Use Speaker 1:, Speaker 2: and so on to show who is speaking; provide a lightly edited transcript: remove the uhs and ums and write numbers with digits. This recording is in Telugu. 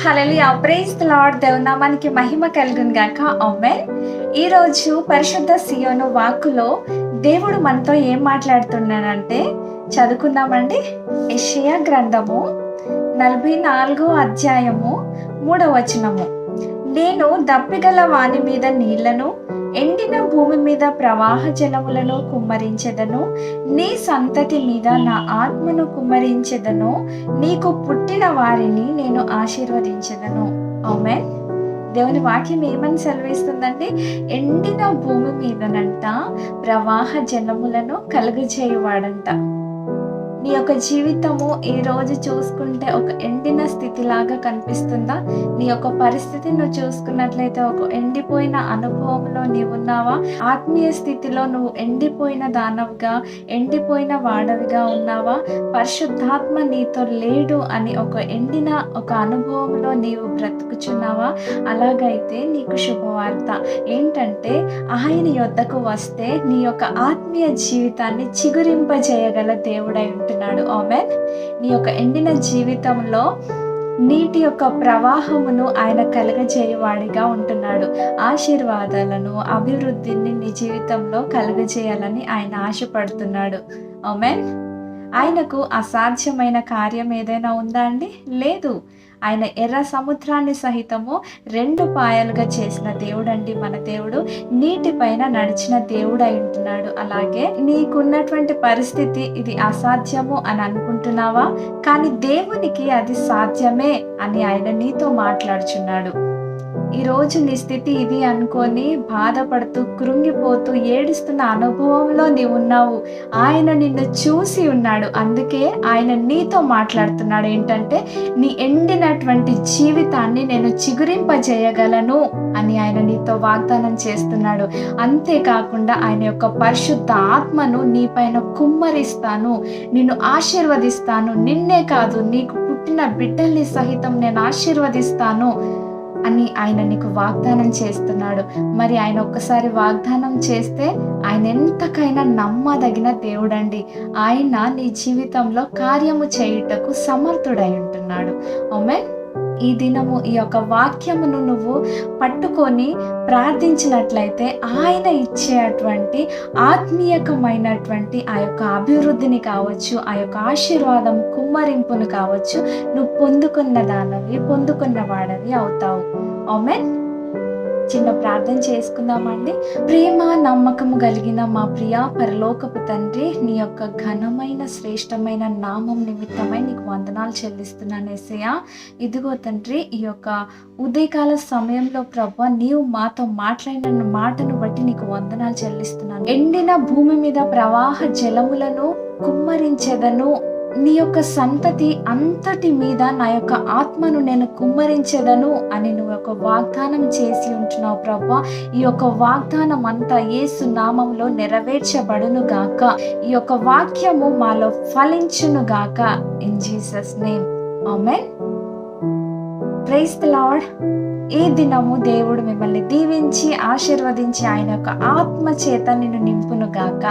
Speaker 1: Hallelujah, praise the lord. దేవుని నామానికి మహిమ కలుగును గాక. ఆమేన్. ఈరోజు పరిశుద్ధ సియోను వాక్కులో దేవుడు మనతో ఏం మాట్లాడుతున్నాడంటే చదువుకుందామండి. యెషయా గ్రంథము 44 అధ్యాయము 3వ వచనము. నేను దప్పిగల వాని మీద నీళ్లను, ఎండిన భూమి మీద ప్రవాహ జలములను కుమ్మరించెదను. నీ సంతతి మీద నా ఆత్మను కుమ్మరించెదను. నీకు పుట్టిన వారిని నేను ఆశీర్వదించెదను. ఆమేన్. దేవుని వాక్యం ఏమని సెలవిస్తుందంటే, ఎండిన భూమి మీదనంట ప్రవాహ జలములను కలుగజేయువాడంట. నీ యొక్క జీవితము ఈ రోజు చూసుకుంటే ఒక ఎండిన స్థితిలాగా కనిపిస్తుందా? నీ యొక్క పరిస్థితిని నువ్వు చూసుకున్నట్లయితే ఒక ఎండిపోయిన అనుభవంలో నీవున్నావా? ఆత్మీయ స్థితిలో నువ్వు ఎండిపోయిన దానవుగా, ఎండిపోయిన వాడవిగా ఉన్నావా? పరిశుద్ధాత్మ నీతో లేడు అని ఒక ఎండిన ఒక అనుభవంలో నీవు బ్రతుకుచున్నావా? అలాగైతే నీకు శుభవార్త ఏంటంటే, ఆయన యొద్దకు వస్తే నీ యొక్క ఆత్మీయ జీవితాన్ని చిగురింపజేయగల దేవుడై ఉంటున్నాడు. ఆమేన్. నీ యొక్క ఎండిన జీవితంలో నీటి యొక్క ప్రవాహమును ఆయన కలుగజేయవాడిగా ఉంటున్నాడు. ఆశీర్వాదాలను, అభివృద్ధిని నీ జీవితంలో కలుగజేయాలని ఆయన ఆశపడుతున్నాడు. ఆమేన్. ఆయనకు అసాధ్యమైన కార్యం ఏదైనా ఉందా అండి? లేదు. ఆయన ఎర్ర సముద్రాన్ని సహితము 2 పాయలుగా చేసిన దేవుడండి మన దేవుడు. నీటిపైన నడిచిన దేవుడు అయి ఉంటున్నాడు. అలాగే నీకున్నటువంటి పరిస్థితి ఇది అసాధ్యము అని అనుకుంటున్నావా? కానీ దేవునికి అది సాధ్యమే అని ఆయన నీతో మాట్లాడుచున్నాడు. ఈరోజు నీ స్థితి ఇది అనుకొని బాధపడుతూ, కృంగిపోతూ, ఏడుస్తున్న అనుభవంలో నీవు ఉన్నావు. ఆయన నిన్ను చూసి ఉన్నాడు. అందుకే ఆయన నీతో మాట్లాడుతున్నాడు. ఏంటంటే, నీ ఎండినటువంటి జీవితాన్ని నేను చిగురింపజేయగలను అని ఆయన నీతో వాగ్దానం చేస్తున్నాడు. అంతేకాకుండా ఆయన యొక్క పరిశుద్ధ ఆత్మను నీ పైన కుమ్మరిస్తాను, నిన్ను ఆశీర్వదిస్తాను. నిన్నే కాదు, నీకు పుట్టిన బిడ్డల్ని సహితం నేను ఆశీర్వదిస్తాను అని ఆయన నీకు వాగ్దానం చేస్తున్నాడు. మరి ఆయన ఒక్కసారి వాగ్దానం చేస్తే ఆయన ఎంతకైనా నమ్మదగిన దేవుడండి. ఆయన నీ జీవితంలో కార్యము చేయుటకు సమర్థుడై ఉంటున్నాడు. ఆమేన్. ఈ దినము ఈ యొక్క వాక్యమును నువ్వు పట్టుకొని ప్రార్థించినట్లయితే ఆయన ఇచ్చేటువంటి ఆత్మీయకమైనటువంటి ఆ యొక్క అభివృద్ధిని కావచ్చు, ఆ యొక్క ఆశీర్వాదం కుమ్మరింపును కావచ్చు, నువ్వు పొందుకున్న దానవి, పొందుకున్న వాడవి అవుతావు. ఆమేన్. చిన్న ప్రార్థన చేసుకుందామండి. ప్రేమ నమ్మకము కలిగిన మా ప్రియ పరలోకపు తండ్రి, నీ యొక్క ఘనమైన శ్రేష్టమైన నామం నిమిత్తమై నీకు వందనాలు చెల్లిస్తున్నాను యేసయ్యా. ఇదిగో తండ్రి, ఈ యొక్క ఉదయకాల సమయంలో ప్రభువా నీవు మాతో మాట్లాడిన మాటను బట్టి నీకు వందనాలు చెల్లిస్తున్నాను. ఎండిన భూమి మీద ప్రవాహ జలములను కుమ్మరించెదను. నీ యొక్క సంతతి అంతటి మీద నా యొక్క ఆత్మను నేను కుమ్మరించెదను అని నువ్వు ఒక వాగ్దానం చేసి ఉంటున్నావు ప్రభువా. ఈ యొక్క వాగ్దానం అంతా యేసు నామంలో నెరవేర్చబడును గాక. ఈ యొక్క వాక్యము మాలో ఫలించును గాక. In Jesus name. Amen. Praise the lord. ఈ దినము దేవుడు మిమ్మల్ని దీవించి ఆశీర్వదించి ఆయన యొక్క ఆత్మ చేత నిన్ను నింపును గాక.